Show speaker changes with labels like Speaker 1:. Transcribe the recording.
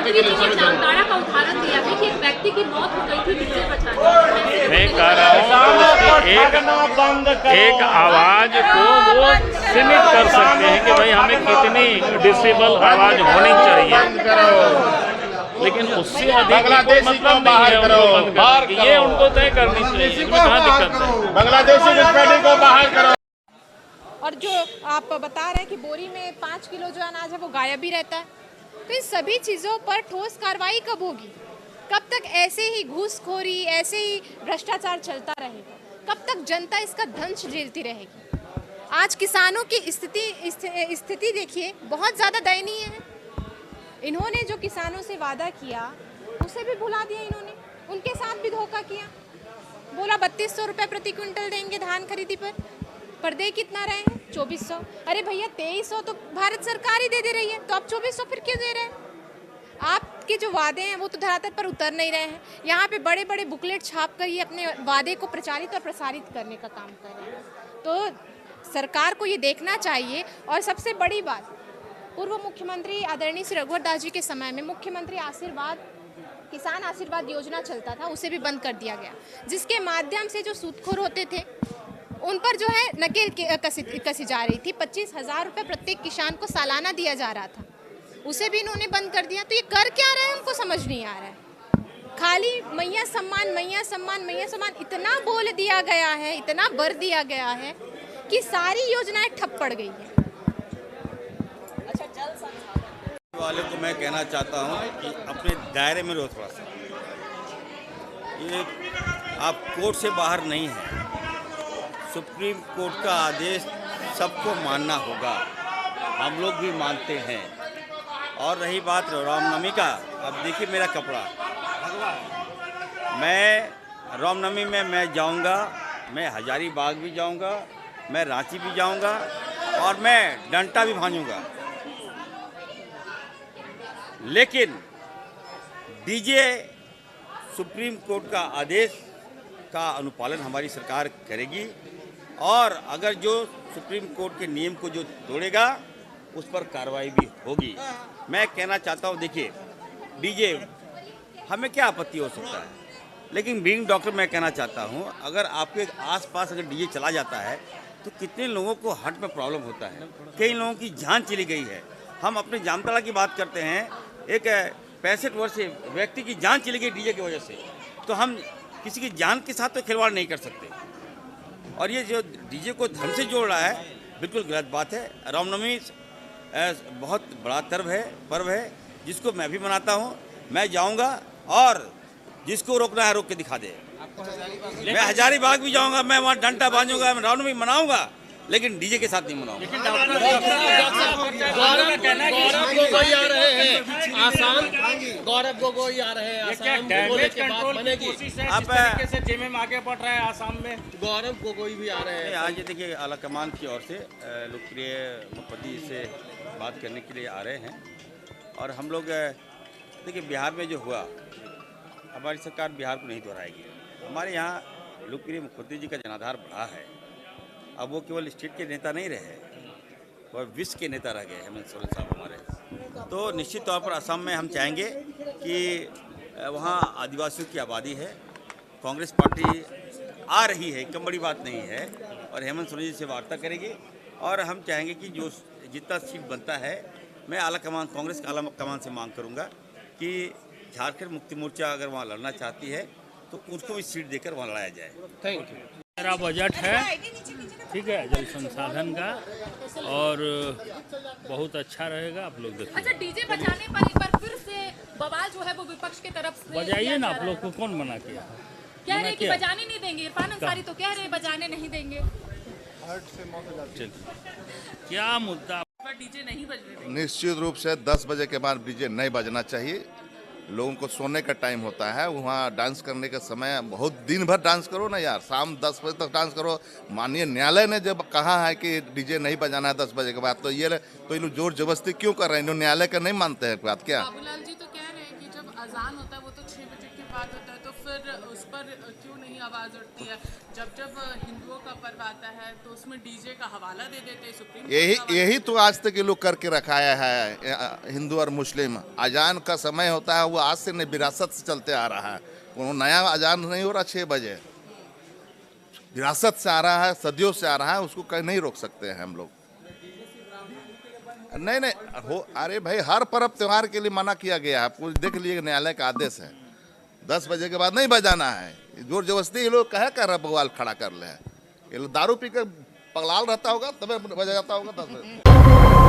Speaker 1: Party के लिए सभी
Speaker 2: जामताड़ा का उदाहरण दिया है कि एक व्यक्ति की मौत हो गई थी डीजे बजाने।
Speaker 3: मैं कह रहा हूँ एक आवाज को वो सीमित कर सकते हैं कि भाई हमें कितनी डिसेबल आवाज होनी चाहिए, लेकिन उससे अधिक मतलब नहीं है उनको बंद करने, ये उनको तय करनी चाहिए। इसमें कहाँ दिक्कत है?
Speaker 1: बांग्लादेशी घुसपैठी को बाहर करो।
Speaker 4: और जो आप बता रहे हैं कि बोरी में 5 किलो जो अनाज है वो गायब भी रहता है, तो इन सभी चीज़ों पर ठोस कार्रवाई कब होगी? कब तक ऐसे ही घूसखोरी, ऐसे ही भ्रष्टाचार चलता रहेगा? कब तक जनता इसका दंश झेलती रहेगी? आज किसानों की स्थिति देखिए, बहुत ज़्यादा दयनीय है। इन्होंने जो किसानों से वादा किया उसे भी भुला दिया इन्होंने, उनके साथ भी धोखा किया। बोला 3200 रुपये प्रति क्विंटल देंगे धान खरीदी पर दे कितना रहे हैं? 2400। अरे भैया 2300 तो भारत सरकार ही दे रही है, तो आप 2400 फिर क्यों दे रहे हैं? आपके जो वादे हैं वो तो धरातल पर उतर नहीं रहे हैं। यहाँ पे बड़े बड़े बुकलेट छाप कर ये अपने वादे को प्रचारित और प्रसारित करने का काम कर रहे हैं। तो सरकार को ये देखना चाहिए। और सबसे बड़ी बात, पूर्व मुख्यमंत्री आदरणीय श्री रघुवर दास जी के समय में मुख्यमंत्री आशीर्वाद, किसान आशीर्वाद योजना चलता था, उसे भी बंद कर दिया गया, जिसके माध्यम से जो सूदखोर होते थे उन पर जो है नकेल कसी जा रही थी। 25,000 रुपये प्रत्येक किसान को सालाना दिया जा रहा था, उसे भी इन्होंने बंद कर दिया। तो ये कर क्या रहे हैं उनको समझ नहीं आ रहा है। खाली मैया सम्मान, मैया सम्मान, मैया सम्मान इतना बोल दिया गया है, इतना बर दिया गया है कि सारी योजनाएं ठप पड़ गई है।
Speaker 5: वाले को मैं कहना चाहता हूं कि अपने दायरे में रहो थोड़ा सा। ये आप कोर्ट से बाहर नहीं है। सुप्रीम कोर्ट का आदेश सबको मानना होगा, हम लोग भी मानते हैं। और रही बात रामनवमी का, अब देखिए मेरा कपड़ा, मैं रामनवमी में मैं जाऊंगा, मैं हजारीबाग भी जाऊंगा, मैं रांची भी जाऊंगा और मैं डंटा भी भांजूंगा। लेकिन डीजे सुप्रीम कोर्ट का आदेश का अनुपालन हमारी सरकार करेगी और अगर जो सुप्रीम कोर्ट के नियम को जो तोड़ेगा उस पर कार्रवाई भी होगी। मैं कहना चाहता हूं, देखिए डीजे हमें क्या आपत्ति हो सकता है, लेकिन बीइंग डॉक्टर मैं कहना चाहता हूं अगर आपके आसपास अगर डीजे चला जाता है तो कितने लोगों को हार्ट में प्रॉब्लम होता है, कई लोगों की जान चली गई है। हम अपने जामताड़ा की बात करते हैं, एक 65 वर्षीय व्यक्ति की जान चली गई डीजे की वजह से, तो हम किसी की जान के साथ तो खिलवाड़ नहीं कर सकते। और ये जो डीजे को धर्म से जोड़ रहा है बिल्कुल गलत बात है। रामनवमी बहुत बड़ा पर्व है जिसको मैं भी मनाता हूँ। मैं जाऊँगा और जिसको रोकना है रोक के दिखा दे। मैं हजारीबाग भी जाऊँगा, मैं वहाँ डंटा बांधूंगा, मैं रामनवमी मनाऊँगा, लेकिन डीजे के साथ नहीं मनाऊंगा।
Speaker 6: गौरव गोगोई आ रहे हैं आसाम,
Speaker 5: अब
Speaker 6: कैसे जेमे में आगे बढ़ रहा है आसाम में, गौरव गोगोई भी आ रहे हैं।
Speaker 5: आज ये देखिए आला कमान की ओर से लोकप्रिय मुख्यमंत्री से बात करने के लिए आ रहे हैं। और हम लोग देखिए बिहार में जो हुआ, हमारी सरकार बिहार को नहीं दोहराएगी। हमारे यहाँ लोकप्रिय मुख्यमंत्री जी का जनाधार बढ़ा है। अब वो केवल स्टेट के नेता नहीं रहे, वो विश्व के नेता रह गए हेमंत सोरेन साहब हमारे। तो निश्चित तौर पर असम में हम चाहेंगे कि वहाँ आदिवासियों की आबादी है, कांग्रेस पार्टी आ रही है, कम बड़ी बात नहीं है, और हेमंत सोरेन जी से वार्ता करेगी। और हम चाहेंगे कि जो जितना सीट बनता है, मैं आला कमान, कांग्रेस आला कमान से मांग करूँगा कि झारखंड मुक्ति मोर्चा अगर वहाँ लड़ना चाहती है तो उसको भी सीट देकर वहाँ लड़ाया जाए।
Speaker 6: Thank you.
Speaker 3: मेरा बजट है, ठीक है, जल संसाधन का, और बहुत अच्छा रहेगा। आप लोग देखिए।
Speaker 2: अच्छा, डीजे बजाने पर एक बार फिर से बवाल जो है वो विपक्ष की तरफ से
Speaker 3: बजाइए ना, आप लोग को कौन मना किया?
Speaker 2: कह रहे कि बजाने नहीं देंगे। इरफान अंसारी तो कह रहे बजाने नहीं देंगे।
Speaker 3: क्या मुद्दा?
Speaker 2: डीजे नहीं बज रहे।
Speaker 7: निश्चित रूप से 10 बजे के बाद डीजे नहीं बजना चाहिए। लोगों को सोने का टाइम होता है, वहाँ डांस करने का समय, बहुत दिन भर डांस करो ना यार, शाम 10 बजे तक डांस करो। माननीय न्यायालय ने जब कहा है कि डीजे नहीं बजाना है 10 बजे के बाद, तो ये लोग जोर जबरदस्ती क्यों कर रहे हैं? इन्होंने न्यायालय का नहीं मानते हैं बात क्या?
Speaker 8: बाबूलाल जी तो कह रहे हैं कि जब अजान होता है वो तो 6 बजे के बाद होता है, तो फिर उस पर क्यों नहीं आवाज़ उठती है। जब जब हिंदुओं का पर्व आता है तो उसमें डीजे का हवाला दे देते हैं सुप्रीम
Speaker 7: यही तो आज तक ये लोग करके रखाया है। हिंदू और मुस्लिम अजान का समय होता है, वो आज से नहीं विरासत से चलते आ रहा है। वो नया अजान नहीं हो रहा 6 बजे, विरासत से आ रहा है, सदियों से आ रहा है, उसको कहीं नहीं रोक सकते हैं हम लोग। नहीं हो, अरे भाई हर पर्व त्योहार के लिए मना किया गया है, पूरी देख लीजिए न्यायालय का आदेश है 10 बजे के बाद नहीं बजाना है। जोर जबरदस्ती ये लोग कह कर बवाल खड़ा कर ले, ये लोग दारू पी कर पगलाल रहता होगा तब बजा जाता होगा 10 बजे।